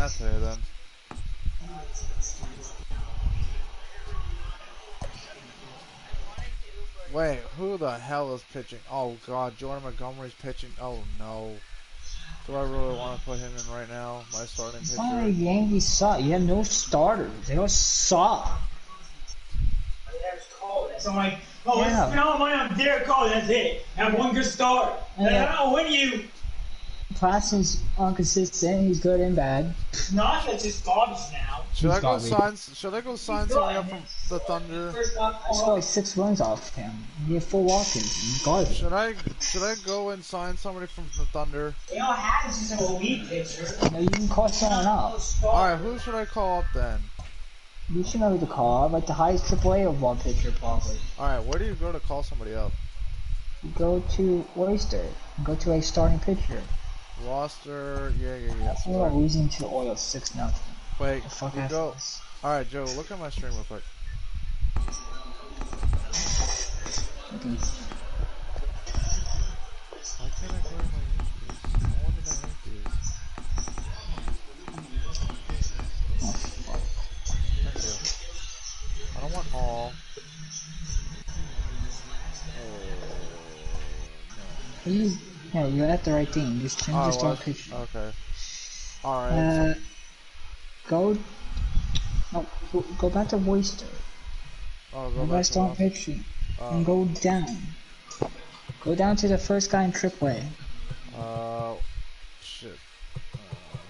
that today then. Wait, who the hell is pitching? Oh god, Jordan Montgomery's pitching. Oh no. Do I really want to put him in right now? My starting It's pitcher. not like the Yankees suck. You have no starters. They all suck. So I'm like, oh, let's spend all the money on Derek Carr. That's it. Have one good start. I'll win you. Parsons inconsistent. He's good and bad. Not that's just garbage now. Should I go sign somebody up from the Thunder? I saw like 6 runs off him. He had 4 walk-ins. Garbage. Should I go and sign somebody from the Thunder? They don't have just an elite pitcher. No, you can call someone up. Alright, who should I call up then? You should know who to call. Like the highest AAA of one pitcher, probably. Alright, where do you go to call somebody up? You go to Oyster. Go to a starting pitcher. Roster, yeah. We're losing to the Orioles 6-0. Wait, you go. Alright, Joe, look at my stream real quick. Why can't I go to my Yankees? I wanted my Yankees. Oh, fuck. Thank you. I don't want all. Yeah, you're at the right thing. Just change the start pitcher. Okay. Alright. Go back to Oyster. Oh, go back to start pitching. And go down. Go down to the first guy in AAA. Shit.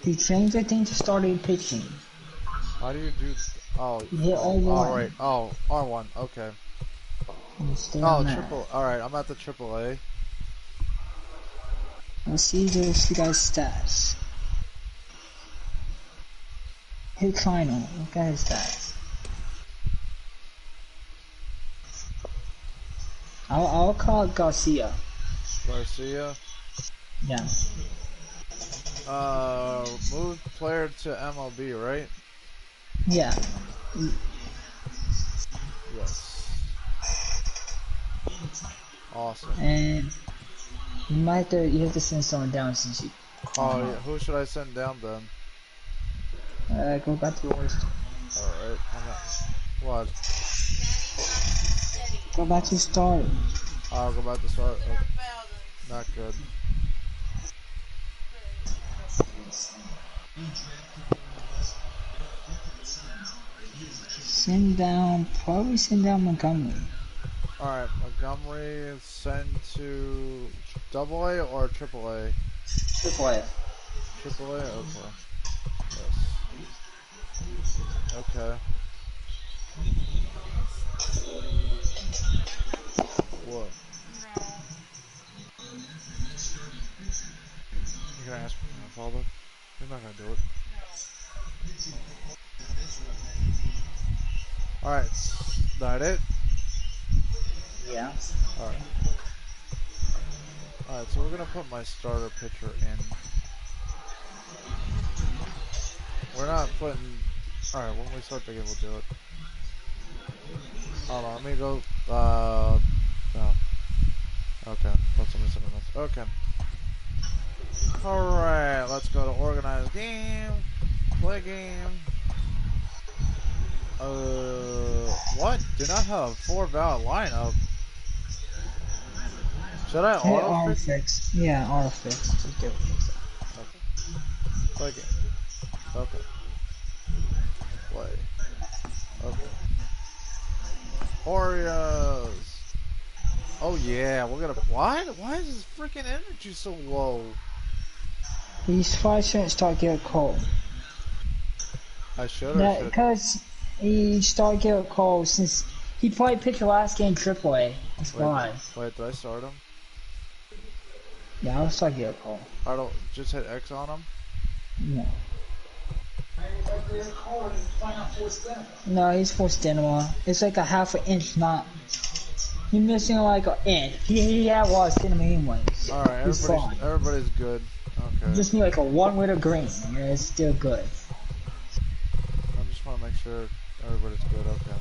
You change the thing to starting pitching. How do you do? Oh, you hit R1. Oh, right. Oh, R1. Okay. Oh, triple. Alright, I'm at the AAA. Let's see this guy's stats. Hit final. Look at his stats. I'll call Garcia. Garcia? Yeah. Move player to MLB, right? Yeah. Yes. Awesome. And you have to send someone down since you. Oh yeah. Who should I send down then? Go back to Oyster. Alright. What? Go back to start. I'll go back to start. Oh, not good. Probably send down Montgomery. Alright, Montgomery send to AA or AAA? AAA. AAA? Okay. Yes. Okay. What? You gonna ask me my father? You're not gonna do it. Alright, that it? Yeah. Alright. Alright, so we're gonna put my starter pitcher in. We're not putting... Alright, when we start the game, we'll do it. Hold on, let me go... No. Okay, that's something else. Okay. Alright, let's go to organized game. Play game. What? Do not have a 4 valid lineup. Should I auto fix? Yeah, auto fix. Just do it. Okay. Play game. Okay. Play. Okay. Orioles. Oh yeah, we're gonna. Why is his freaking energy so low? He's probably shouldn't start Garrett Cole. I should. Because he started Garrett Cole since he probably pitched the last game AAA. That's why. Wait, did I start him? Yeah, I'll start Garrett Cole. I don't just hit X on him. No. No, he's forced cinema. It's like a half an inch, not. He's missing like an inch. He had a lot of cinema anyways. Alright, everybody's good. Okay. You just need like a 1 with a green, and it's still good. I just want to make sure everybody's good. Okay.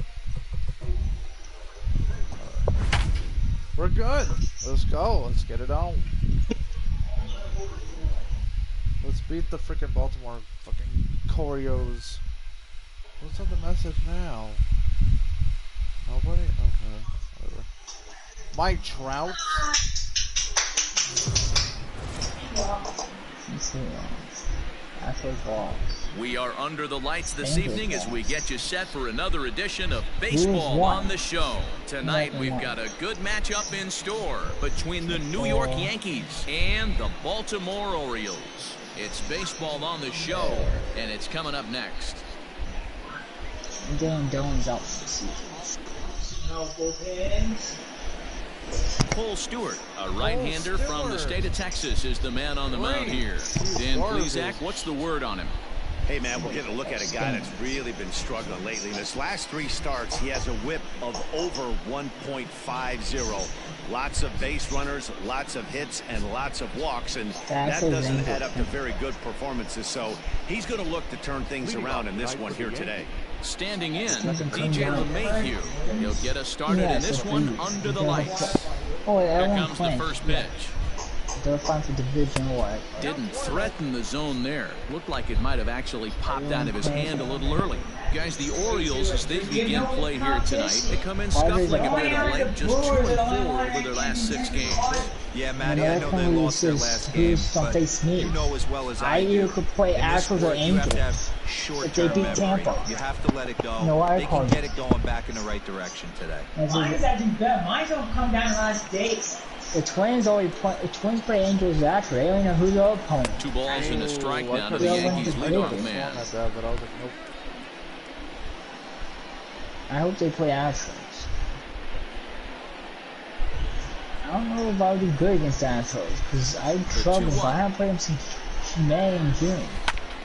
Right. We're good. Let's go. Let's get it on. Let's beat the freaking Baltimore fucking Orioles. What's on the message now? Nobody? Okay. Whatever. Mike Trout? We are under the lights this evening as we get you set for another edition of Baseball on the Show. Tonight we've got a good matchup in store between the New York Yankees and the Baltimore Orioles. It's Baseball on the Show, and it's coming up next. Dan Doan's out for the season. Cole Stewart, a right-hander from the state of Texas, is the man on the mound here. Dan Plesac, what's the word on him? Hey, man, we're getting a look at a guy that's really been struggling lately. In his last 3 starts, he has a whip of over 1.50. Lots of base runners, lots of hits, and lots of walks, and that doesn't add up to very good performances. So he's going to look to turn things around in this one here today. Standing in, DJ LeMahieu. He'll get us started in this one under the lights. Here comes the first pitch. They're fine for division war. Didn't threaten the zone there. Looked like it might have actually popped out of his hand a little early. Guys, the Orioles, as they begin play here tonight, they come in scuffling a bit of late, just 2-4 over their last 6 games. Yeah, Matty, I know they lost their last game, but you know as well as I do, could play Astros or Angels if they beat Tampa. You have to let it go. They can get it going back in the right direction today. Mine's acting better. Mine don't come down the last days. The Twins play Angels Astros. They don't know who their opponent. 2 balls and a strike now to the Yankees leadoff man. I hope they play Astros. I don't know if I would be good against Astros because I struggle. But I haven't played them since May and June.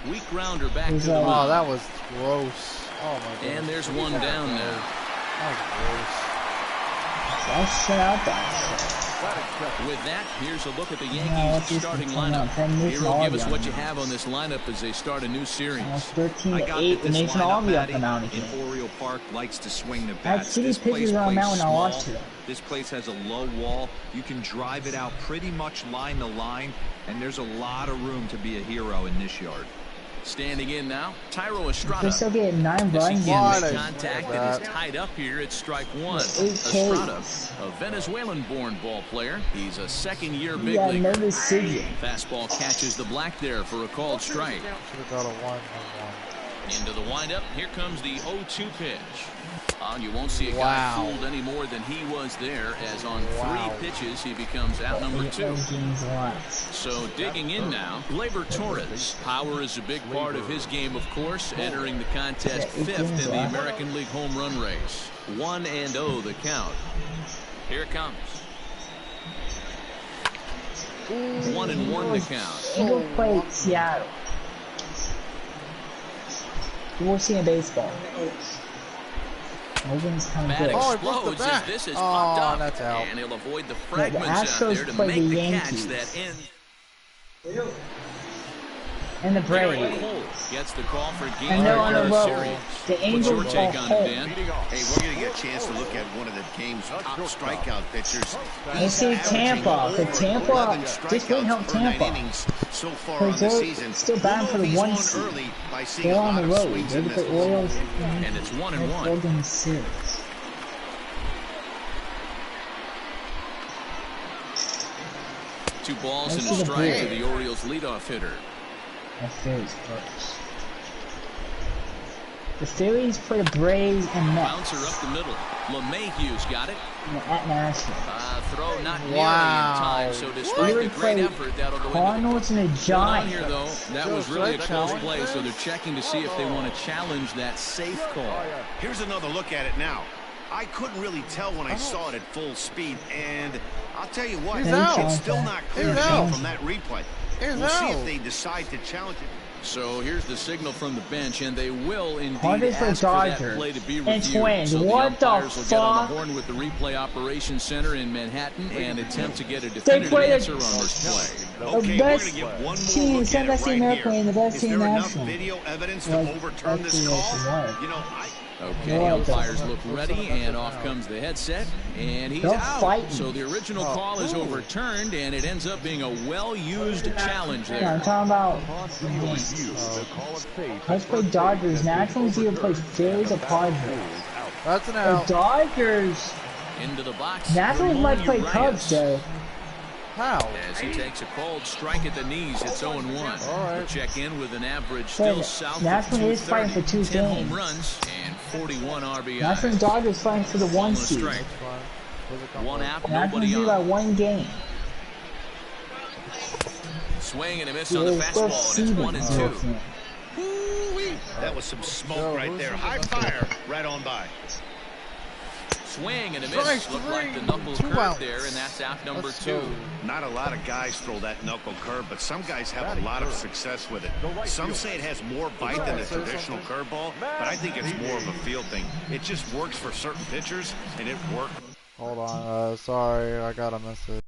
Weak grounder back to the Oh, mound. that was gross. Oh my god. And there's one down now. That I'll shut out that. With that, here's a look at the Yankees starting lineup. Hero, give us what you have on this lineup as they start a new series. 13-8, and Nathan Alvey up and out again. Oriole Park likes to swing the I had bats. city This place pitchers around plays mound when I small. watched it. This place has a low wall. You can drive it out pretty much line to line, and there's a lot of room to be a hero in this yard. Standing in now, Tyro Estrada. They still get 9 As he runs. can't make contact and is tied up here at strike 1. 8 Estrada, Ks. a Venezuelan-born ball player. He's a second-year big Yeah, leaguer. another Siggy. Fastball catches the black there for a called strike. Should have got a 1-1. Into the windup, here comes the 0-2 pitch. You won't see a guy Wow. fooled any more than he was there, as on 3 pitches he becomes out number 2. So digging in now, Gleyber Torres. Power is a big part of his game, of course, entering the contest 5th in the American League home run race. 1-0 the count. Here it comes. 1-1 the count. Eagles play Seattle. We'll see in baseball. Nobody's coming Bat good. explodes as this is popped up, that's out. and he'll avoid the fragments out Astros there to play make the the Yankees. catch that ends. And the Garrett Braves. Cole gets the call for game And they're on the 3 of the road. series. The What's Angels your are take on it, home. Dan? Hey, we're going to get a chance to look at one of the game's top strikeout pitchers. And see Tampa. The Tampa, this won't help Tampa. So far Because on the they're season. still batting for the 1 seed. They're on the road. They're the Orioles. And it's 1-1. They're in the series. Two balls Let's and a see the strike to Braves. the Orioles leadoff hitter. The Phillies first. The Phillies play the Braves and Mets. Bouncer up the middle. LeMahieu's got it. At National. Throw not nearly Wow. in time, so despite We the would great play effort, that'll go into Cardinals and the on Giants. here, though. That was really a close play, so they're checking to see if they want to challenge that safe call. Here's another look at it now. I couldn't really tell when I saw it at full speed, and I'll tell you what, He's out. it's still not clear He's to me out. from that replay. He's We'll see out. if they decide to challenge it. So here's the signal from the bench, and they will indeed Padres for ask for that Dodgers. play to be And reviewed. Twins. So the What the umpires will get on fuck? the horn with the replay operations center in Manhattan and attempt to get a They definitive play answer on this play. Okay, we're going to get one more look at it right here. The best Is team there in enough national. video evidence to overturn this call? You know, Okay, umpires look ready, and off comes the headset, and he's out. So the original call is overturned, and it ends up being a well-used challenge there. I'm talking about let's play Dodgers. Nationals either play Phillies or Padres. That's an out. The Dodgers. Into the box. Nationals might play Cubs, though. How? As he takes a cold strike at the knees, it's 0-1. All right. We'll check in with an average still south of Nationals is fighting for 2 10 games. home runs and 41 RBIs. Nationals Dodgers fighting for the 1 seed. One out, Nationals nobody do by on. 1 game. Swing and a miss on the fastball, and it's 1-2. that was some smoke right there. High fire right on by. Swing and a miss. Looked like the knuckle curve there, and that's out number 2. Not a lot of guys throw that knuckle curve, but some guys have a lot of success with it. Some say it has more bite than a traditional curveball, but I think it's more of a feel thing. It just works for certain pitchers, and it worked. Hold on, sorry, I got a message.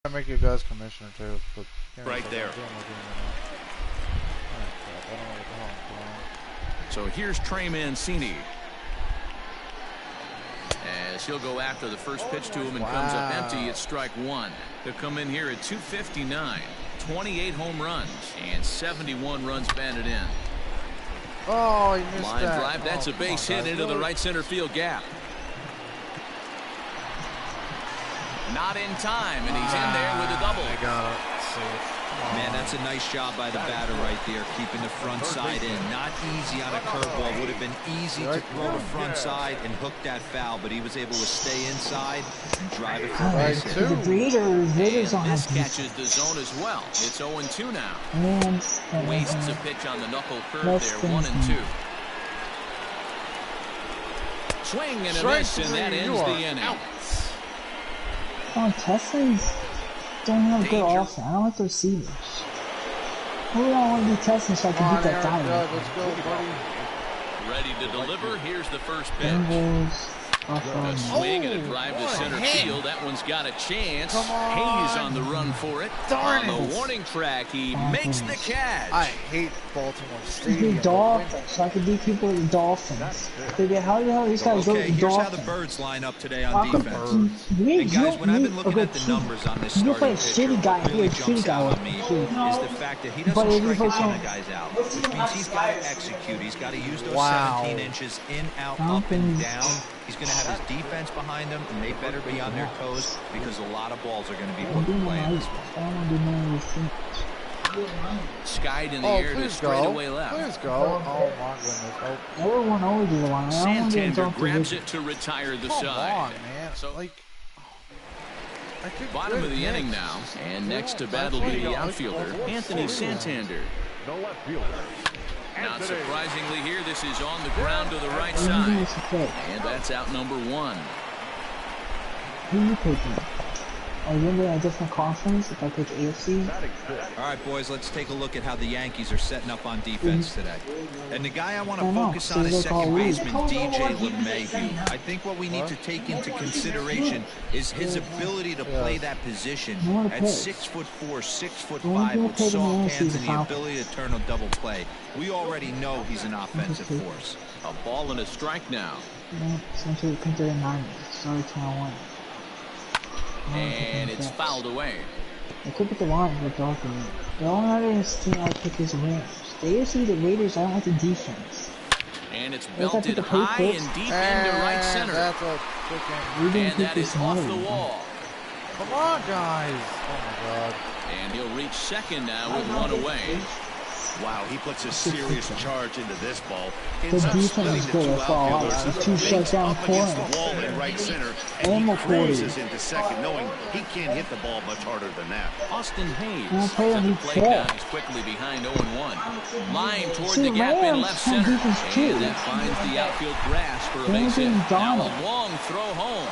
I make you guys commissioner too, but Right there. So here's Trey Mancini. As he'll go after the first pitch to him and comes up empty at strike 1. He'll come in here at 259, 28 home runs, and 71 runs batted in. Oh, he missed Line that. drive, that's a base hit into the right center field gap. Not in time, and he's in there with a double. I got it. Safe. Man, that's a nice job by the batter right there, keeping the front side in. Not easy on a curveball. Would have been easy to throw the front side and hook that foul, but he was able to stay inside and drive it for a base hit. The Breeders on This catches the zone as well. It's 0-2 now. Wastes a pitch on the knuckle curve there, 1-2. Swing and a miss, and that ends the inning. Oh, Tesla's don't have good offense. I don't like the receivers. Maybe I want to be testing so I can beat that guy. Let's go, buddy. Ready to deliver. Here's the first pitch. Bengals. A swing and a drive to center field. That one's got a chance. Hayes on the run for it. Darn on it. the warning track, he makes the catch. I hate Baltimore Be Stadium. Dolphins, so I can beat people with the Dolphins. How the hell these guys go with Okay, the here's how Dolphins? the Birds line up today on defense. And And guys, when I've been looking at the numbers on this you play starting a pitcher, shitty guy, what really you're a jumps shitty guy out with on me you. is the fact that he But doesn't if you strike a put ton some- of guys out, which means he's got to execute. He's got to use those Wow. 17 inches in, out, up, and down. He's going to have his defense behind him, and they better be on their toes because a lot of balls are going to be put in play in this one. Skied in the air to straightaway left. Please go. Oh my goodness. Oh, Everyone always is the one. I don't want to get Santander into grabs position. it to retire the come side. on, man. So Like, I could bottom good of the inning hits. now, and next to bat will be the outfielder, Anthony Santander. Not surprisingly here, this is on the ground to the right side, and that's out number 1. Who are you picking? Are you in a different conference if I pick AFC? All right, boys, let's take a look at how the Yankees are setting up on defense today. And the guy I want to focus on is second baseman DJ LeMahieu. I think what we need to take into consideration is his ability to play that position at 6'4", 6'5", with soft hands and the ability to turn a double play. We already know he's an offensive force. A ball and a strike now. Essentially consider 9. Sorry, 21. And it's fouled away. I could pick the Lions with Dolphins. The only other team I pick is the Rams. The AFC, the Raiders, I don't like the defense. And it's belted high and deep into right center. That's a freaking... And that is off the wall. Come on, guys. Oh, my God. And he'll reach second now with one away. Wow, he puts a serious charge into this ball. The defense is good. That's all I like. Two shutdown corners. Right center, and he cruises into second, knowing he can't hit the ball much harder than that. Austin Hayes set the plate now. He's quickly behind 0-1. Line toward the gap in left center. And that finds the outfield grass for a base hit. Now a long throw home.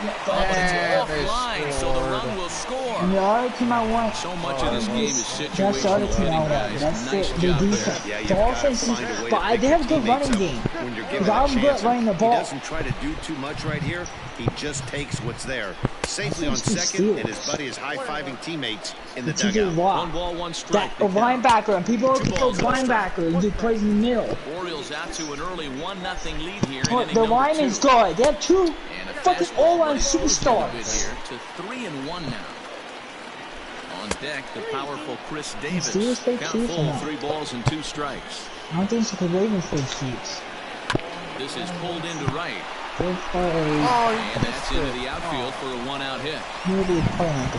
It's offline, so the run will score. The other team I want. So much of this game is That's the other situational team I hitting, want. guys. That's Nice the job defense. there. The offense is, but they have a good running game. Because I'm good at running the ball. He doesn't try to do too much right here. He just takes what's there. Safely on second, and his buddy is high-fiving teammates in the dugout. One ball, one strike. That a linebacker, and people look at those linebackers who plays in the middle. Orioles out to an early 1-0 lead here. But the line is good. They have two fucking all-line superstars. To 3-1 now. On deck, the powerful Chris Davis. Count full, 3 balls and 2 strikes. I don't think it's a Ravens for the Chiefs. This is pulled into right. Good play. And that's into the outfield for a 1-out hit. Maybe a play like a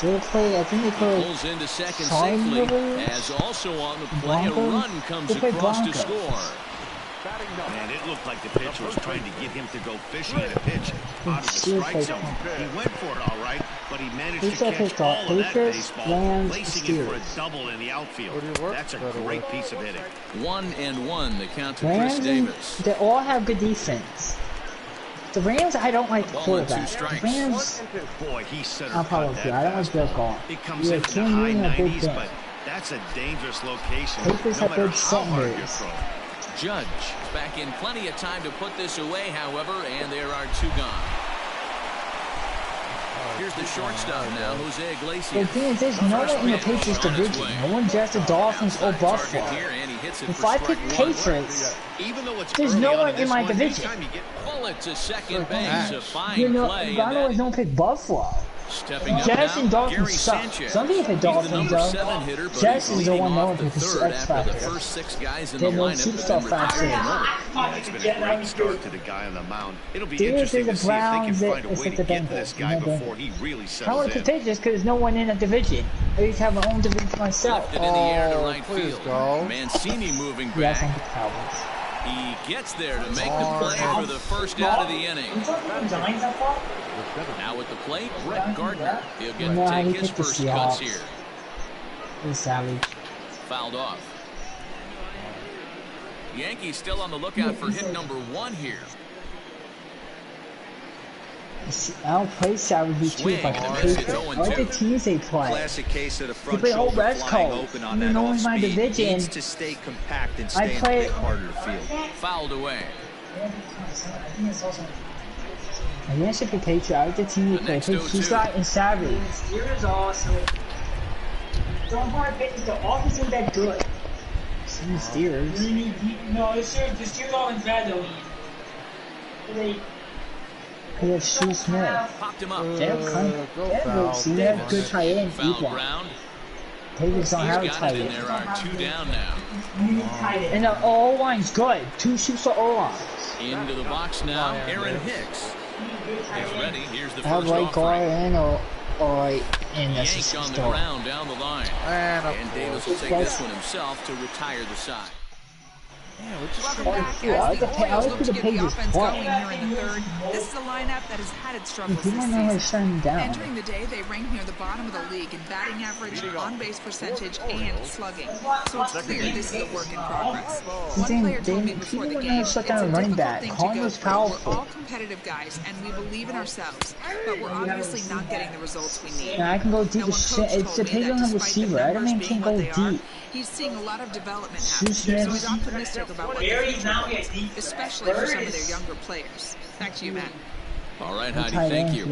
good play. I think they play. Pulls into second safely. As also on the play, a run comes across to score. Man, it looked like the pitcher was trying to get him to go fishing at a pitch out of the strike zone. He went for it all right, but he managed to catch all of that baseball, placing it for a double in the outfield. That's a great piece of hitting. 1-1, the count to Chris Davis. They all have good defense. The Rams, I don't like the quarterback. The Rams, boy, he set I'll probably do. I don't like Bill Call. It comes in the high 90s, but that's a dangerous location. Patriots have good secondaries. Judge is back in plenty of time to put this away, however, and there are 2 gone. Here's the shortstop now, Jose Iglesias. The thing is, there's no one in the Patriots division. No one just the Dolphins or Buffalo. If I pick Patriots, there's no one in my division. Bullet to second base, a fine you know, play. I always don't pick Buffalo. Stepping up Jess now, and Dolphins Gary suck. Sanchez. Some people pick Dolphins though. Jess is the one known for the X Factor. They know superstar factor. It's been a great start to the guy on the mound. It'll be interesting to see if they can find a way to get to this guy before he really settles in. I want to take this because there's no one in the division. I used to have my own division for myself. In the air to right field. Mancini moving back. He gets there to make the play for the first out of the inning. Now at the plate, Brett Gardner. He'll get to take his first cuts here. He's savage. Fouled off. Yankees still on the lookout for hit number 1 here. I'll play savage too if I can take it. I like the teams they play. Classic case of the front they play whole shoulder West flying Coast. open on that No one's my off-speed. division. Needs to stay compact and stay a bit harder to field. Fouled away. I guess if you Patriot, I like the team you play. Tucson and Savage. Steelers awesome. Don't want to pick the offense isn't that good. Steelers. No, the Steelers offense bad though. They have Stu Smith. Popped him up. They have good tight end. Patriots don't have a tight end. There are 2 down now. And the O-line's good. 2 shoots for O-lines. Into the box now, Aaron Hicks. He's ready. Here's the I first like offering. and that's Yank a on the start. ground down the line. And Davis will take this one himself to retire the side. Welcome back. As the Orioles look to get the offense going here in the third, this is a lineup that has had its struggles this season. Entering the day, they rank near the bottom of the league in batting average, on-base percentage, and slugging. So it's clear this is a work in progress. One player told me before the game, it's a difficult thing to go through. We're all competitive guys, and we believe in ourselves, but we're obviously not getting the results we need. I can go deep. It's depending on the receiver. I don't mean can't go deep. He's seeing a lot of development happen, so he's optimistic about what they can do, especially for some of their younger players. Back to you, Matt. All right, Heidi, thank you.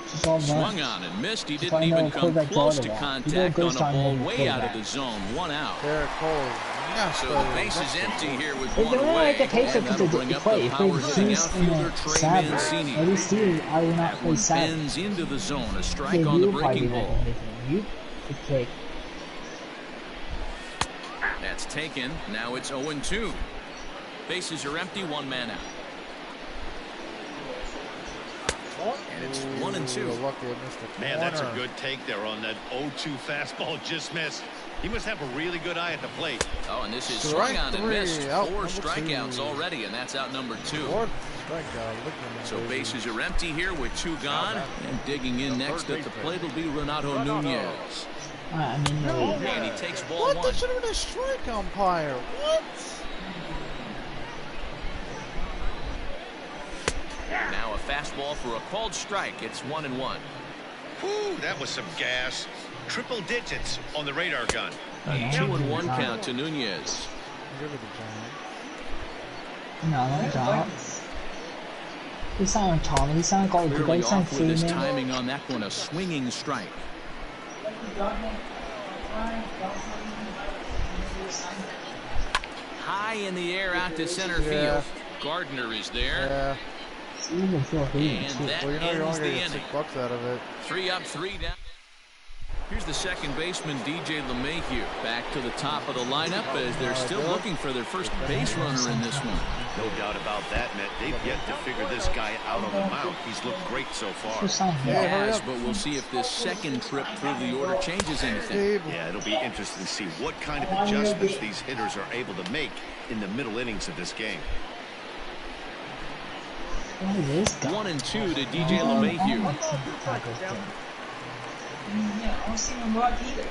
Swung on and missed. He didn't even come close to contact on a ball way out of the zone. 1 out. So the base is empty here with 1 away. And that'll bring up the power-hitting outfielder Trey Mancini. Bends into the zone. A strike on the breaking ball. That's That's taken. Now it's 0-2. Bases are empty, one man out. And it's 1-2. Man, that's a good take there on that 0-2 fastball. Just missed. He must have a really good eye at the plate. Oh, and this is swung on and missed. 4 strikeouts already, and that's out number 2. So bases are empty here with 2 gone. And digging in next at the plate will be Renato Nunez. And he takes ball 1. What? That should have been a strike umpire. What? Now a fastball for a called strike. It's 1-1. Whew, that was some gas. Triple digits on the radar gun. A 2-1 count to Nunez. No. He's not Tommy. He's not going to go. Clearly off with his timing on that one. A swinging strike. High in the air out to center field. Gardner is there. And that ends the inning. $6 out of it. 3 up, 3 down. Here's the second baseman, DJ LeMahieu, back to the top of the lineup as they're still looking for their first base runner in this one. No doubt about that, Matt. They've yet to figure this guy out on the mound. He's looked great so far. Yes, but we'll see if this second trip through the order changes anything. Yeah, it'll be interesting to see what kind of adjustments these hitters are able to make in the middle innings of this game. 1-2 to DJ LeMahieu. I don't see him rock either.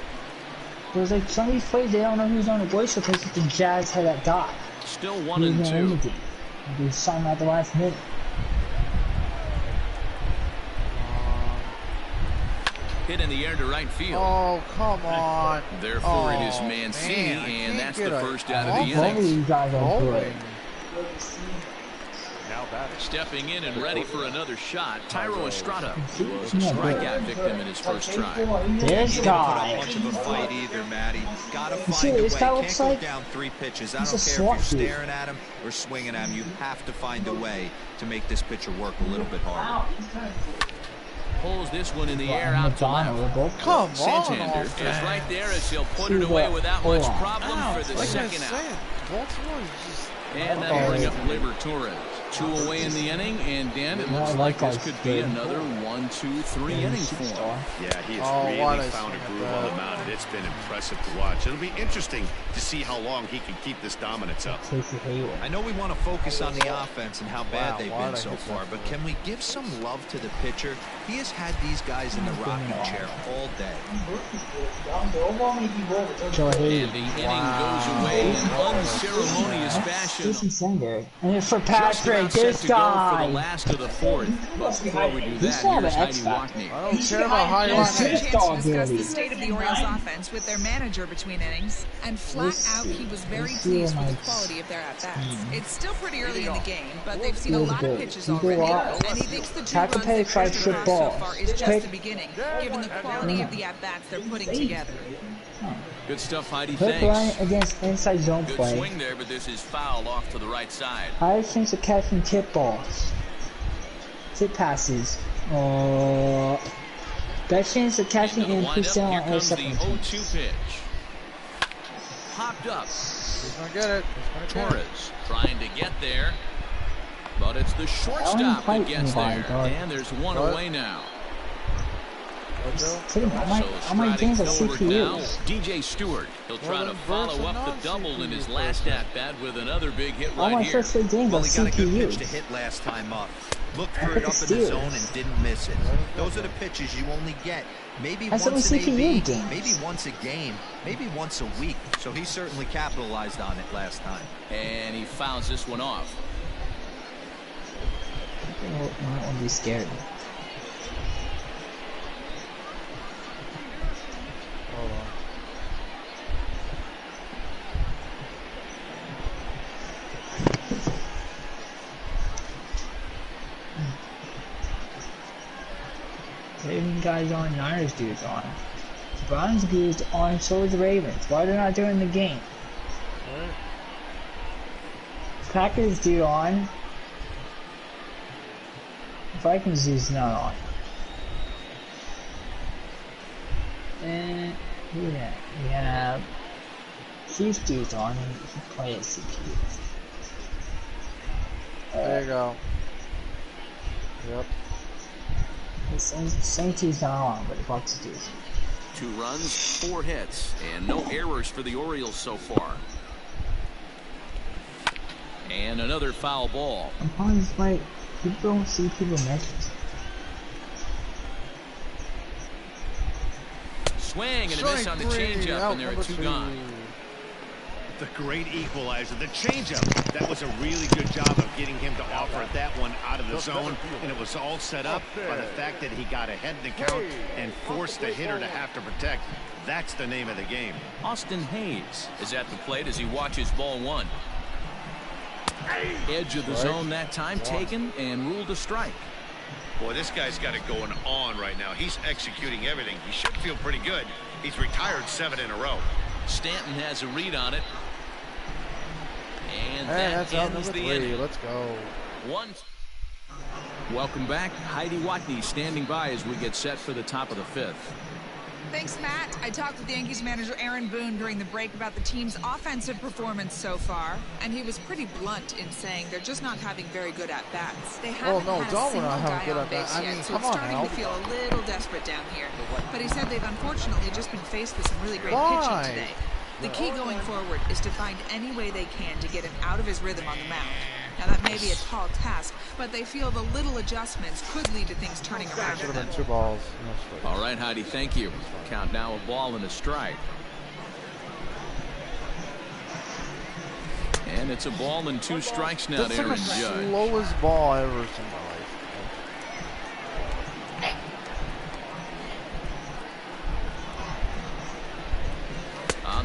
There's like some of these plays, they don't know who's on the voice because the Jazz had that dot. Still 1-2. Do something at the last minute. Hit in the air to right field. Oh, come on. Therefore, it is Mancini, and that's the first out of the inning. You guys are good. Stepping in and ready for another shot, Tyro Estrada was a strikeout victim in his first try. This guy. Not much of a fight either, Matty. Gotta find a way. Can't go down 3 pitches. I don't care if you're staring at him or swinging at him. You have to find a way to make this pitcher work a little bit harder. Pulls this one in the air out to left. Come on. Santander is right there as he'll put it away without much problem for the second out. And that'll bring up Gleyber Torres. 2 away in the inning, and Dan, it looks like this could be another 1, 2, 3 innings for him. Yeah, he has really found a groove on the mound, and it's been impressive to watch. It'll be interesting to see how long he can keep this dominance up. I know we want to focus on the offense and how bad they've been so far, but can we give some love to the pitcher? He has had these guys in the rocking chair all day. And the inning goes away in unceremonious fashion. And for Patrick, this guy. For the last of the 4th. But before we do that, here's Heidi Wackney. I don't care about Heidi Wackney. Chance to discuss the state of the Orioles offense with their manager between innings, and flat out, he was very pleased with the quality of their at-bats. It's still pretty early in the game, but they've seen a lot of pitches already, and he thinks the 2 runs they've pushed across so far is just the beginning, given the quality of the at-bats they're putting together. Good stuff, Heidi. Quick line against inside zone Good play. swing there, but this is foul off to the right side. High chance of catching tip balls. Tip passes. Best chance of catching and pushing on Here air comes the second. 0-2 pitch. Popped up. He's gonna get it. Torres trying to get there, but it's the shortstop that gets there. And there's 1 away now. How many games of CPU? DJ Stewart, he'll try to follow up the double in his last at-bat with another big hit right here. Well, he got a good pitch to hit last time up. Looked for it up in the zone and didn't miss it. Those are the pitches you only get maybe once in a game, maybe once a game, maybe once a week. So he certainly capitalized on it last time. And he fouls this one off. I won't be scared. Hold on. Ravens guys on, Niners dudes on. Browns dudes on, so is the Ravens. Why they're not doing the game? What? Packers dude on. Vikings dude's not on. And who that? We have these dudes on him, he plays CPU. There you go. Yep. The Saints not on, but the Bucks do. 2 runs, 4 hits, and no errors for the Orioles so far. And another foul ball. Sometimes, like, people don't see people measures. Swing and a miss on the changeup, and there are 2 gone. The great equalizer, the changeup. That was a really good job of getting him to offer that one out of the zone, and it was all set up by the fact that he got ahead in the count and forced the hitter to have to protect. That's the name of the game. Austin Hayes is at the plate as he watches ball 1. Edge of the zone that time taken and ruled a strike. Boy, this guy's got it going on right now. He's executing everything. He should feel pretty good. He's retired 7 in a row. Stanton has a read on it. And that's out ends number the 3. inning. Let's go. Welcome back. Heidi Watney standing by as we get set for the top of the 5th. Thanks, Matt. I talked with Yankees manager Aaron Boone during the break about the team's offensive performance so far, and he was pretty blunt in saying they're just not having very good at-bats. They haven't had a single guy on base yet, so it's starting to feel a little desperate down here. But he said they've unfortunately just been faced with some really great pitching today. The key going forward is to find any way they can to get him out of his rhythm on the mound. Now, that may be a tall task, but they feel the little adjustments could lead to things turning around for them. 2 balls. All right, Heidi, thank you. Count now a ball and a strike. And it's a ball and 2 strikes now to Aaron Judge. That's the slowest ball I ever seen in my life.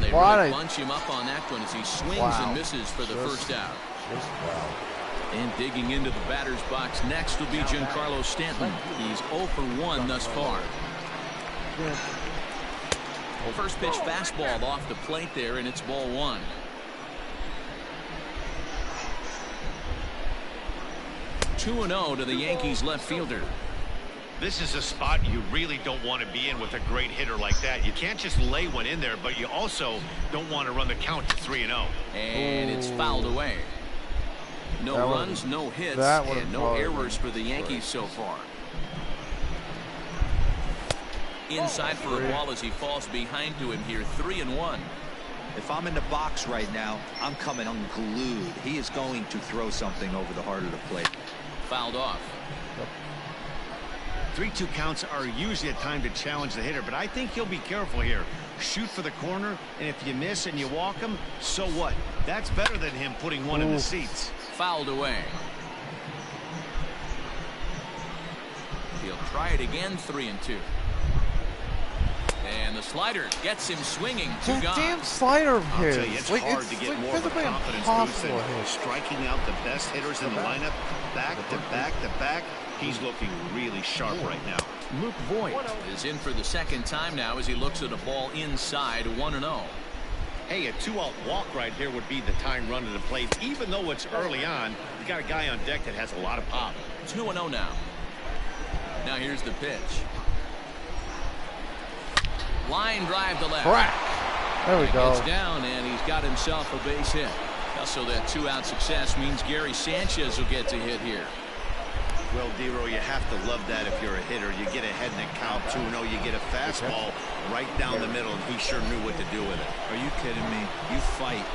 They really bunch him up on that one as he swings and misses for the first out. And digging into the batter's box next will be Giancarlo Stanton. He's 0 for 1 thus far. First pitch fastball off the plate there, and it's ball 1. Two 2-0 to the Yankees left fielder. This is a spot you really don't want to be in with a great hitter like that. You can't just lay one in there, but you also don't want to run the count to 3-0. And it's fouled away. No runs, no hits, and no errors for the Yankees so far. Inside for a ball as he falls behind to him here, 3-1. If I'm in the box right now, I'm coming unglued. He is going to throw something over the heart of the plate. Fouled off. 3-2 counts are usually a time to challenge the hitter, but I think he'll be careful here. Shoot for the corner, and if you miss and you walk him, so what? That's better than him putting one in the seats. Fouled away. He'll try it again, 3-2. And the slider gets him swinging. That damn slider of his. I'll tell you, it's hard to get more of a confidence boost than striking out the best hitters in the lineup. Back to back to back. He's looking really sharp right now. Luke Voigt is in for the second time now as he looks at a ball inside, 1-0. Hey, a 2-out walk right here would be the tying run to the plate. Even though it's early on, you got a guy on deck that has a lot of pop. 2-0 now. Now here's the pitch. Line drive to left. Crack. There we go. Gets down, and he's got himself a base hit. Also, that 2-out success means Gary Sanchez will get to hit here. Well, Dero, you have to love that if you're a hitter. You get ahead in the count 2-0, you get a fastball right down the middle, and he sure knew what to do with it. Are you kidding me? You fight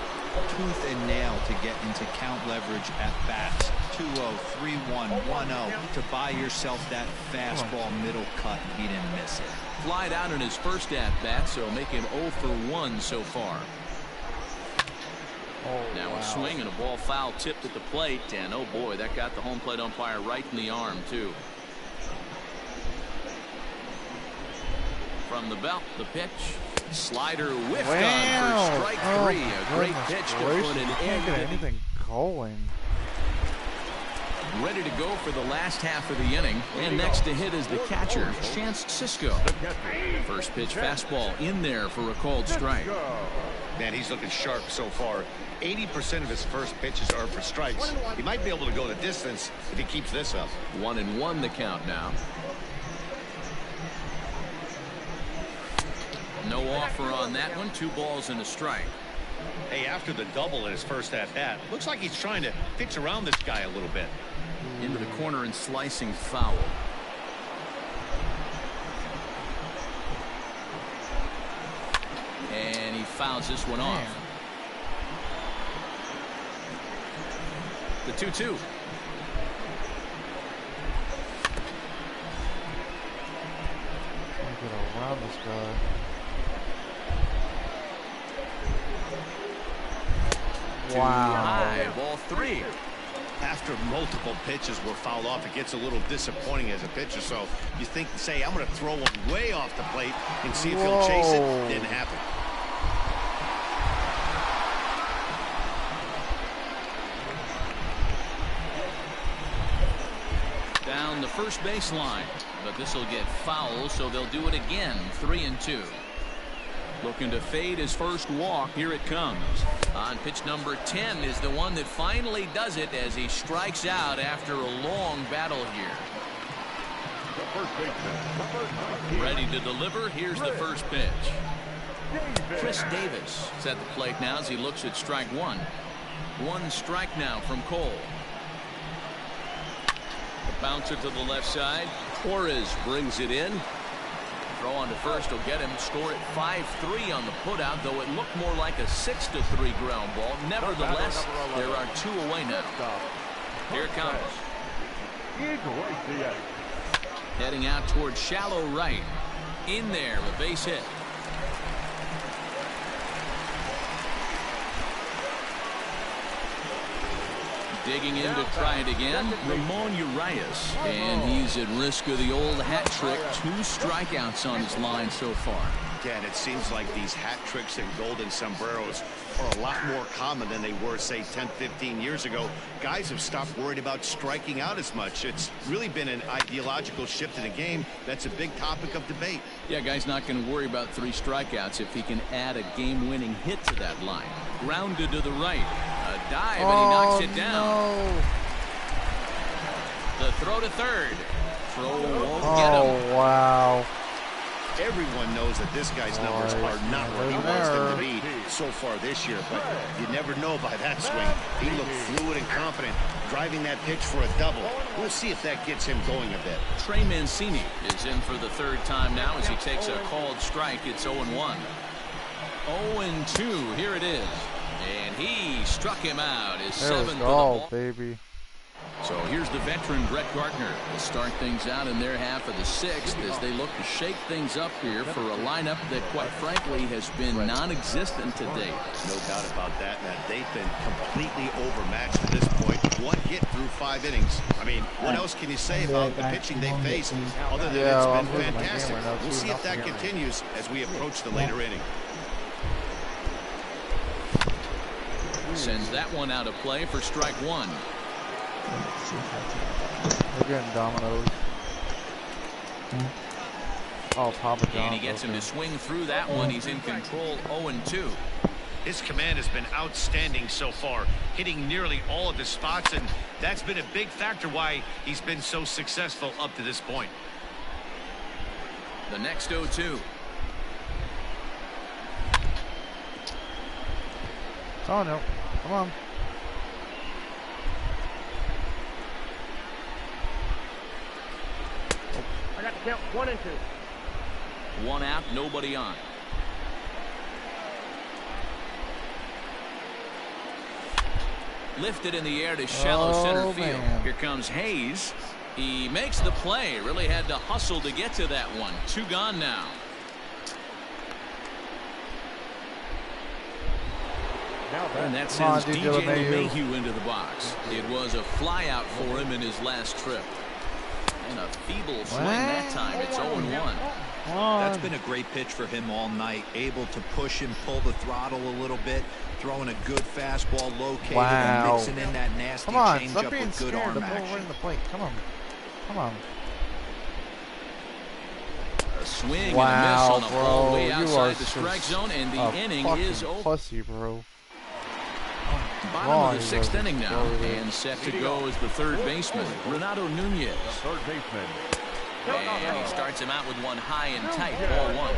tooth and nail to get into count leverage at bats. 2-0, 3-1, 1-0 to buy yourself that fastball middle cut, and he didn't miss it. Flied out in his first at-bat, so make him 0 for 1 so far. Now a swing and a ball foul tipped at the plate, and oh boy, that got the home plate umpire right in the arm too. From the belt, the pitch. Slider whiffed on for strike 3. A great pitch to put an end to anything going. Ready to go for the last half of the inning, and next to hit is the catcher, Chance Sisco. First pitch fastball in there for a called strike. Man, he's looking sharp so far. 80% of his first pitches are for strikes. He might be able to go the distance if he keeps this up. 1-1 the count now. No offer on that one. 2 balls and a strike. Hey, after the double in his first at-bat, looks like he's trying to pitch around this guy a little bit. Into the corner and slicing foul. And he fouls this one off. The 2-2. Get around this guy. Wow. High, ball 3. After multiple pitches were fouled off, it gets a little disappointing as a pitcher. So you think, say, I'm going to throw one way off the plate and see if he'll chase it. Didn't happen. Down the first baseline, but this will get foul, so they'll do it again. 3-2. Looking to fade his first walk. Here it comes. On pitch number 10 is the one that finally does it as he strikes out after a long battle here. Ready to deliver. Here's the first pitch. Chris Davis is at the plate now as he looks at strike one. One strike now from Cole. The bouncer to the left side. Torres brings it in. Throw on to first will get him. Score at 5-3 on the putout, though it looked more like a 6-3 ground ball. Nevertheless, there are 2 away now. Here it comes. Heading out towards shallow right. In there, a base hit. Digging in to try it again, Ramon Urias. And he's at risk of the old hat trick. 2 strikeouts on his line so far. Again, it seems like these hat tricks and golden sombreros are a lot more common than they were, say, 10, 15 years ago. Guys have stopped worried about striking out as much. It's really been an ideological shift in the game. That's a big topic of debate. Yeah, guy's not going to worry about 3 strikeouts if he can add a game-winning hit to that line. Grounded to the right. A dive, and he knocks it down. No. The throw to third. Throw won't get him. Wow. Everyone knows that this guy's numbers are not where he wants them to be so far this year, but you never know by that swing. He looked fluid and confident, driving that pitch for a double. We'll see if that gets him going a bit. Trey Mancini is in for the 3rd time now as he takes a called strike. It's 0-1. 0-2. Here it is. And he struck him out. His 7th of the ball. Baby. So here's the veteran Brett Gardner to start things out in their half of the 6th as they look to shake things up here for a lineup that, quite frankly, has been non-existent to date. No doubt about that. Now, they've been completely overmatched at this point. 1 hit through 5 innings. I mean, what else can you say about the pitching they faced other than it's been fantastic? We'll see if that continues as we approach the later inning. Sends that one out of play for strike 1. We're getting dominoes. Oh, Papa John. And he gets him to swing through that one. He's in control. 0-2. His command has been outstanding so far, hitting nearly all of his spots, and that's been a big factor why he's been so successful up to this point. The next 0-2. Oh, no. Come on. I got to count 1 and 2. 1 out, nobody on. Lifted in the air to shallow center field. Man. Here comes Hayes. He makes the play. Really had to hustle to get to that one. 2 gone now. And that sends DJ LeMahieu into the box. It was a flyout for him in his last trip. And a feeble swing that time. It's 0-1. That's been a great pitch for him all night. Able to push and pull the throttle a little bit. Throwing a good fastball located and mixing in that nasty changeup with good arm action. Right in the plate. Come on. Come on. A swing and a miss on a ball way outside the so strike zone, and the inning is over. Pussy, bro. Bottom of the 6th inning now, and set to go is the 3rd baseman, Renato Nunez. Third baseman. And he starts him out with one high and tight, ball 1.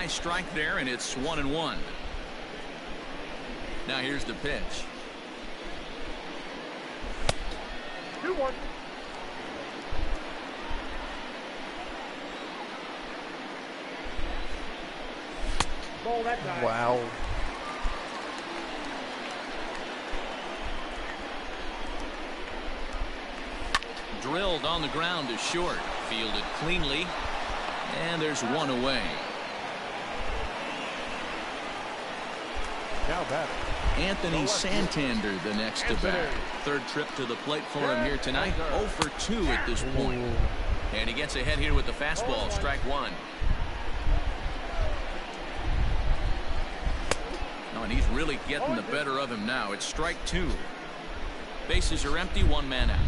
high strike there, and it's 1-1. Now here's the pitch. 2-1. Ball that time. Wow. Drilled on the ground to short. Fielded cleanly. And there's one away. Now batter. Anthony Santander the next to bat. Third trip to the plate for him here tonight. 0 for 2 at this point. And he gets ahead here with the fastball. Strike one. Oh, and he's really getting the better of him now. It's strike two. Bases are empty. One man out.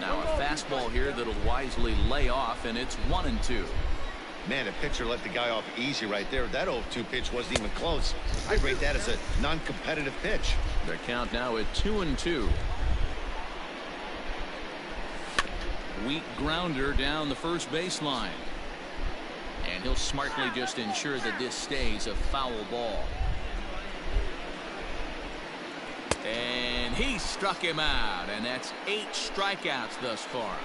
Now a fastball here that'll wisely lay off, and it's 1-2. Man, a pitcher let the guy off easy right there. That 0-2 pitch wasn't even close. I'd rate that as a non-competitive pitch. The count now at 2-2. Weak grounder down the first baseline. And he'll smartly just ensure that this stays a foul ball. And he struck him out, and that's 8 strikeouts thus far.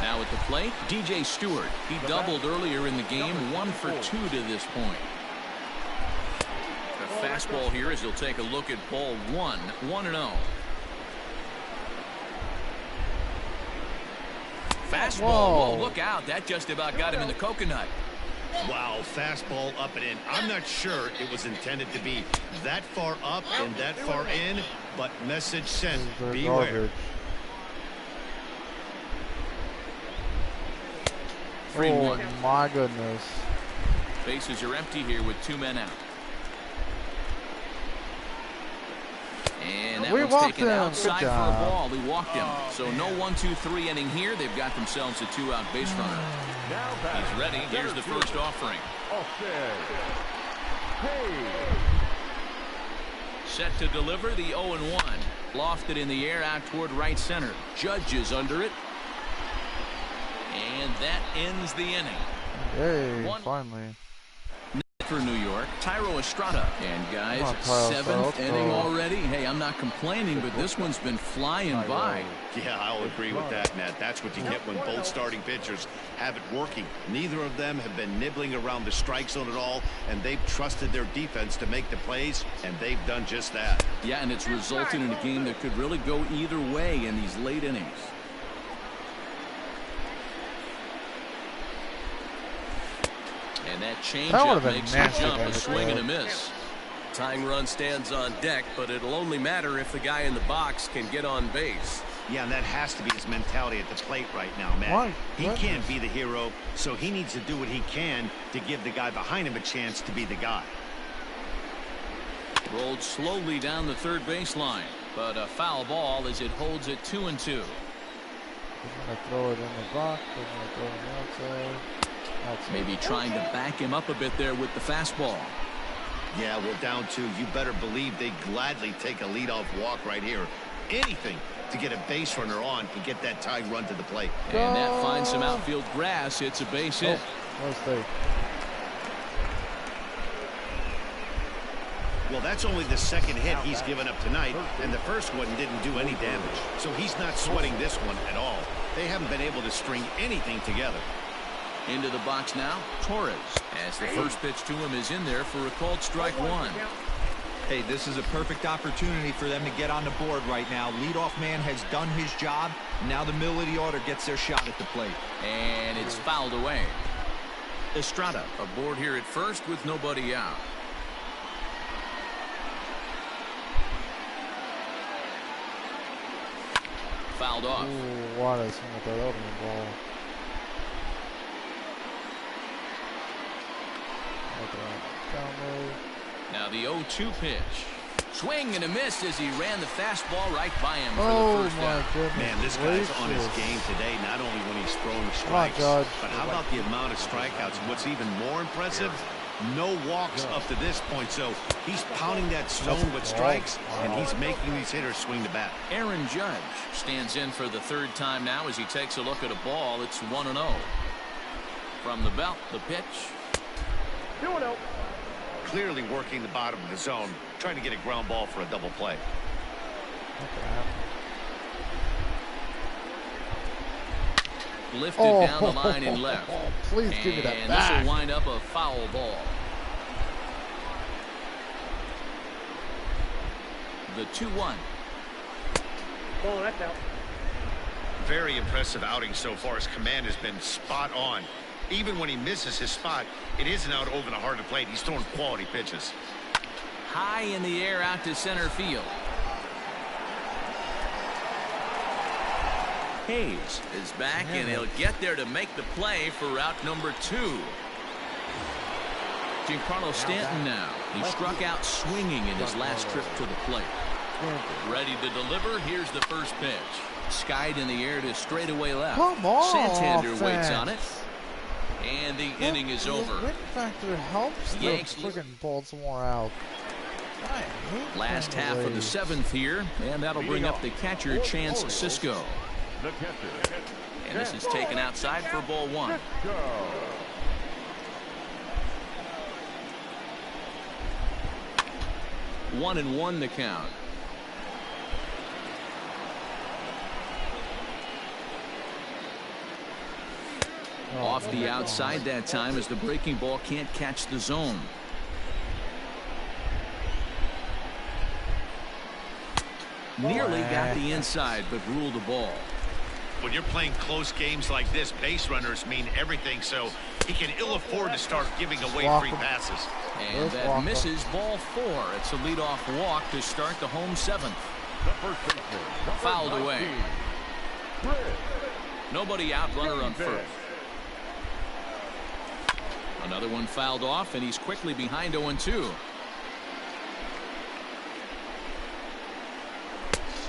Now at the plate, DJ Stewart. He doubled earlier in the game, 1 for 2 to this point. The fastball here as he'll take a look at ball 1, 1-0. Fastball. Whoa, look out. That just about got him in the coconut. Wow, fastball up and in. I'm not sure it was intended to be that far up and that far in, but message sent. Beware. 3-1. Oh my goodness. Bases are empty here with 2 men out. And that one's taken outside for a ball. He walked him. So no 1-2-3 inning here. They've got themselves a 2-out base runner. He's ready. Here's the first offering. Set to deliver the 0-1. Lofted in the air out toward right center. Judge is under it. And that ends the inning. Hey, finally. For New York, Tyro Estrada. And guys, 7th inning already. Hey, I'm not complaining, but this one's been flying by. Yeah, I'll agree with that, Matt. That's what you get when both starting pitchers have it working. Neither of them have been nibbling around the strike zone at all, and they've trusted their defense to make the plays, and they've done just that. Yeah, and it's resulted in a game that could really go either way in these late innings. And that changeup makes a jump, a swing and a miss. Tying run stands on deck, but it'll only matter if the guy in the box can get on base. Yeah, and that has to be his mentality at the plate right now, Matt. He can't be the hero, so he needs to do what he can to give the guy behind him a chance to be the guy. Rolled slowly down the third baseline, but a foul ball as it holds it 2-2. He's going to throw it in the box. He's going to throw it outside. Maybe trying to back him up a bit there with the fastball. Yeah, well, down 2, you better believe they gladly take a leadoff walk right here. Anything to get a base runner on and get that tying run to the plate. And that finds some outfield grass. It's a base hit. Well, that's only the second hit he's given up tonight, and the first one didn't do any damage. So he's not sweating this one at all. They haven't been able to string anything together. Into the box now, Torres, as the first pitch to him is in there for a called strike one. Hey, this is a perfect opportunity for them to get on the board right now. Leadoff man has done his job. Now the middle of the order gets their shot at the plate. And it's fouled away. Estrada aboard here at first with nobody out. Fouled off. Ooh, Juarez with that opening ball. Now the 0-2 pitch. Swing and a miss as he ran the fastball right by him for the first out. Man, this guy's on his game today, not only when he's throwing strikes, but how about the amount of strikeouts? What's even more impressive, no walks up to this point. So he's pounding that stone with strikes, and he's making these hitters swing the bat. Aaron Judge stands in for the third time now as he takes a look at a ball. It's 1-0. From the belt, the pitch. 2-0. Clearly working the bottom of the zone, trying to get a ground ball for a double play. Lifted down the line and left. Please give me that and back. This will wind up a foul ball. The 2-1. Ball, that's out. Very impressive outing so far. His command has been spot on. Even when he misses his spot, it isn't out over the heart of the plate. He's throwing quality pitches. High in the air out to center field. Hayes is back, and he'll get there to make the play for route number 2. Giancarlo Stanton now. He struck out swinging in his last trip to the plate. Ready to deliver. Here's the first pitch. Skied in the air to straightaway left. Come on, Santander waits fans. on it. And the inning is over. The win factor helps the Yankees friggin' Baltimore out. Last half of the 7th here, and that'll bring up the catcher, Chance Sisco. And this is taken outside for ball 1. 1-1 the count. Off the outside that time as the breaking ball can't catch the zone. Nearly got the inside, but ruled the ball. When you're playing close games like this, base runners mean everything, so he can ill afford to start giving away free passes. And that misses ball 4. It's a leadoff walk to start the home 7th. Fouled away. Nobody out, runner on first. Another one fouled off, and he's quickly behind 0-2.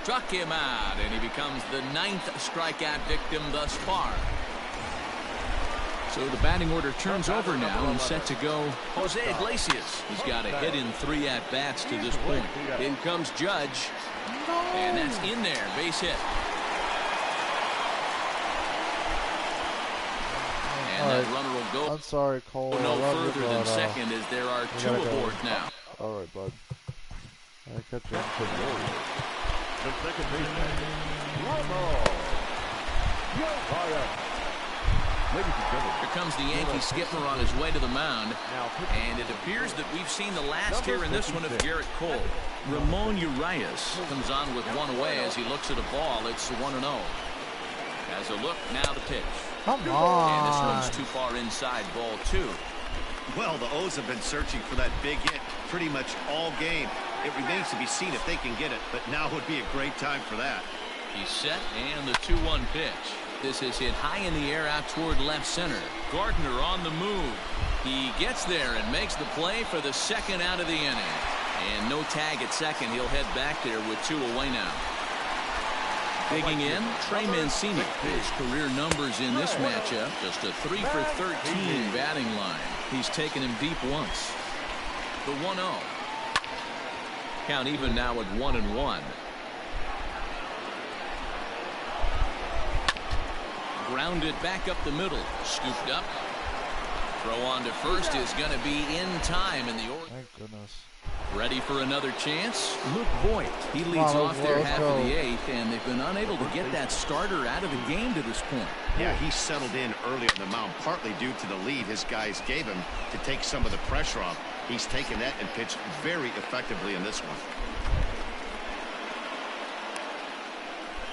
Struck him out, and he becomes the 9th strikeout victim thus far. So the batting order turns over now and set to go Jose Iglesias. He's got a hit in 3 at-bats to this point. In comes Judge, and that's in there, base hit. And that runner will go. I'm sorry, Cole. No further than second as there are 2 aboard now. All right, bud. I catch you. The second baseman, Here comes the Yankee skipper on his way to the mound. And it appears that we've seen the last here in this one of Garrett Cole. Ramon Urias comes on with 1 away as he looks at a ball. It's 1-0. As a look, now the pitch. Come on. And this one's too far inside, ball 2. Well, the O's have been searching for that big hit pretty much all game. It remains to be seen if they can get it, but now would be a great time for that. He's set, and the 2-1 pitch. This is hit high in the air out toward left center. Gardner on the move. He gets there and makes the play for the 2nd out of the inning. And no tag at second. He'll head back there with 2 away now. Digging in, Trey Mancini. His career numbers in this matchup, just a 3 for 13 batting line. He's taken him deep once. The 1-0. Count even now at 1-1. Grounded back up the middle. Scooped up. Throw on to first is going to be in time in the order. Thank goodness. Ready for another chance? Luke Voigt. He leads off their half of the 8th, and they've been unable to get that starter out of the game to this point. Yeah, he settled in early on the mound, partly due to the lead his guys gave him to take some of the pressure off. He's taken that and pitched very effectively in this one.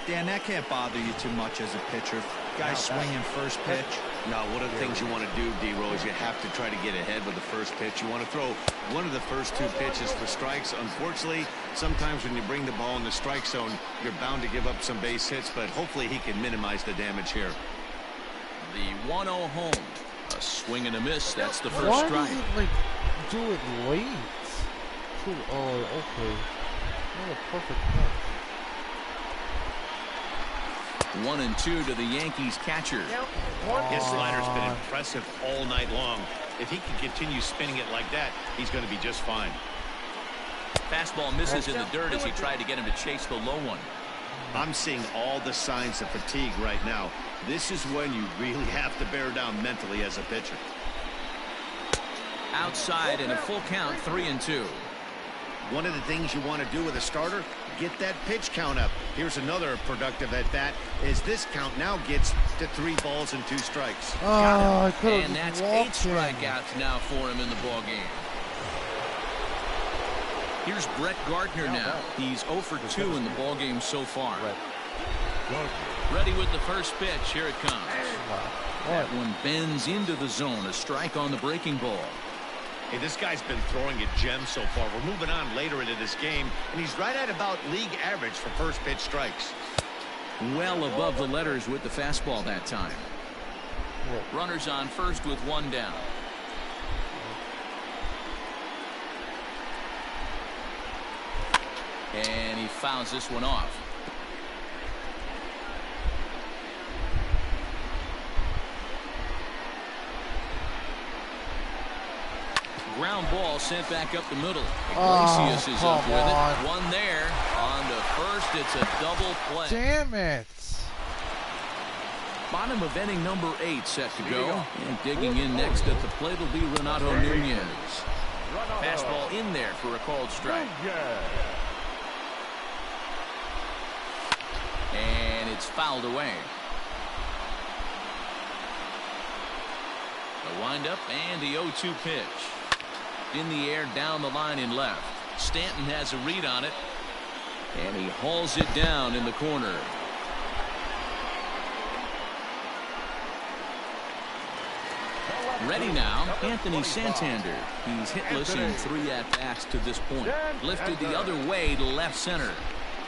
Dan, that can't bother you too much as a pitcher. Guys swinging first pitch. Now, one of the things you want to do, D-Roll, is you have to try to get ahead with the first pitch. You want to throw one of the first 2 pitches for strikes. Unfortunately, sometimes when you bring the ball in the strike zone, you're bound to give up some base hits, but hopefully he can minimize the damage here. The 1-0 home. A swing and a miss. That's the first Why strike. does it, like, do it late? Oh, okay. What a perfect pitch. 1-2 to the Yankees catcher. His slider's been impressive all night long. If he can continue spinning it like that, he's going to be just fine. Fastball misses in the dirt as he tried to get him to chase the low one. I'm seeing all the signs of fatigue right now. This is when you really have to bear down mentally as a pitcher. Outside and a full count, 3-2. One of the things you want to do with a starter, get that pitch count up. Here's another productive at bat as this count now gets to 3 balls and 2 strikes. Oh, and that's 8 strikeouts now for him in the ball game. Here's Brett Gardner now. He's 0 for 2 in the ball game so far. Ready with the first pitch. Here it comes. That one bends into the zone. A strike on the breaking ball. Hey, this guy's been throwing a gem so far. We're moving on later into this game, and he's right at about league average for first pitch strikes. Well above the letters with the fastball that time. Runners on first with 1 down. And he fouls this one off. Ground ball sent back up the middle. Iglesias is up with it. One there. On to first. It's a double play. Damn it. Bottom of inning number 8 set to go. And digging in next at the plate will be Renato Nunez. Fastball in there for a called strike. And it's fouled away. The windup and the 0-2 pitch. In the air, down the line in left. Stanton has a read on it. And he hauls it down in the corner. Ready now, Anthony Santander. He's hitless in 3 at-bats to this point. Lifted the other way to left center.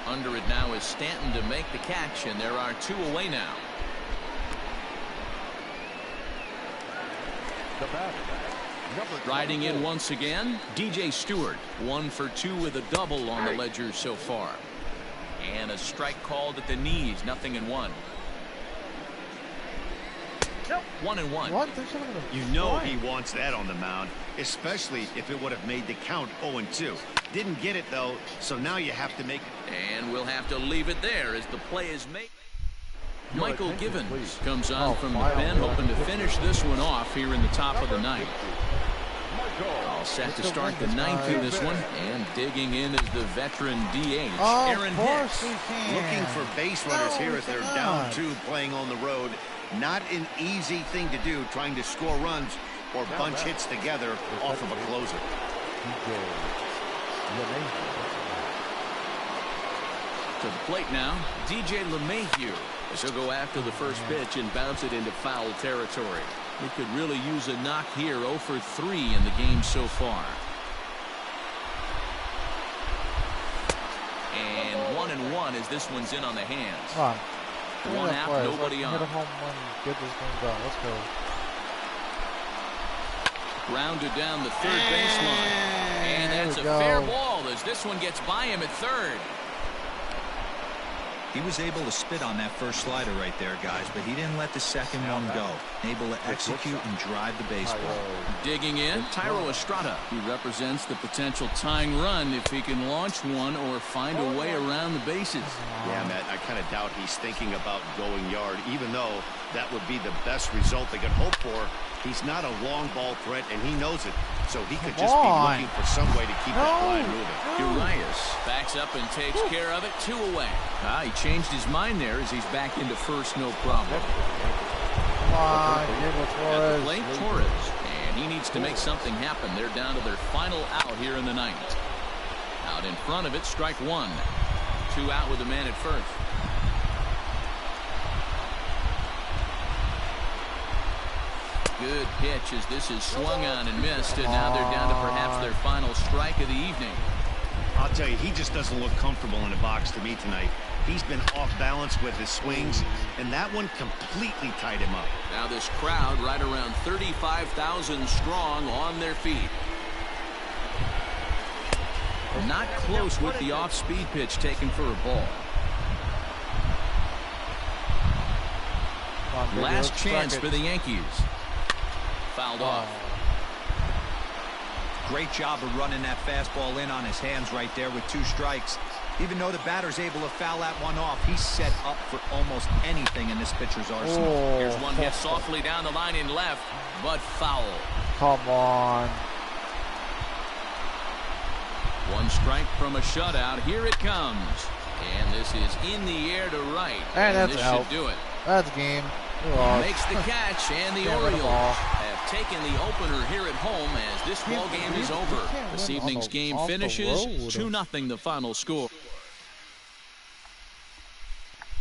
Under it now is Stanton to make the catch, and there are 2 away now. Riding in once again, DJ Stewart. 1 for 2 with a double on the ledger so far. And a strike called at the knees, 0-1. 1-1. You know he wants that on the mound, especially if it would have made the count 0-2. Didn't get it, though, so now you have to make it. And we'll have to leave it there as the play is made. Michael Givens comes on from the pen, hoping to finish this one off here in the top of the 9th. All set to start the 9th in this one, and digging in is the veteran DH, Aaron Hicks. Looking for base runners here as they're down 2 playing on the road. Not an easy thing to do, trying to score runs or bunch hits together off of a closer. To the plate now, DJ LeMahieu. He'll go after the first pitch and bounce it into foul territory. He could really use a knock here. 0 for 3 in the game so far. And 1-1 as this one's in on the hands. Come on. 1 out, nobody on. Hit a home run, get this thing done. Let's go. Grounded down the third baseline. And that's a fair ball as this one gets by him at third. He was able to spit on that first slider right there, guys, but he didn't let the second one go. Able to execute and drive the baseball. Digging in, Thairo Estrada. He represents the potential tying run if he can launch one or find a way around the bases. Yeah, Matt, I kind of doubt he's thinking about going yard, even though that would be the best result they could hope for. He's not a long ball threat, and he knows it, so he could just be looking for some way to keep that line moving. Urias backs up and takes care of it. 2 away. He changed his mind there as he's back into first, no problem. Come on, at the plate, Torres, and he needs to make something happen. They're down to their final out here in the 9th. Out in front of it, strike 1. 2 out with the man at first. Good pitch as this is swung on and missed, and now they're down to perhaps their final strike of the evening. I'll tell you, he just doesn't look comfortable in the box to me tonight. He's been off balance with his swings, and that one completely tied him up. Now this crowd right around 35,000 strong on their feet. Not close with the off-speed pitch taken for a ball. Last chance for the Yankees. Fouled off. Great job of running that fastball in on his hands right there with 2 strikes. Even though the batter's able to foul that one off, he's set up for almost anything in this pitcher's arsenal. Oh. Here's one hit softly down the line in left, but foul. Come on. 1 strike from a shutout. Here it comes. And this is in the air to right. And that's this out. should do it. That's game. Makes the catch, and the Orioles have taken the opener here at home as this ball game is over. This evening's game finishes 2-0 the final score.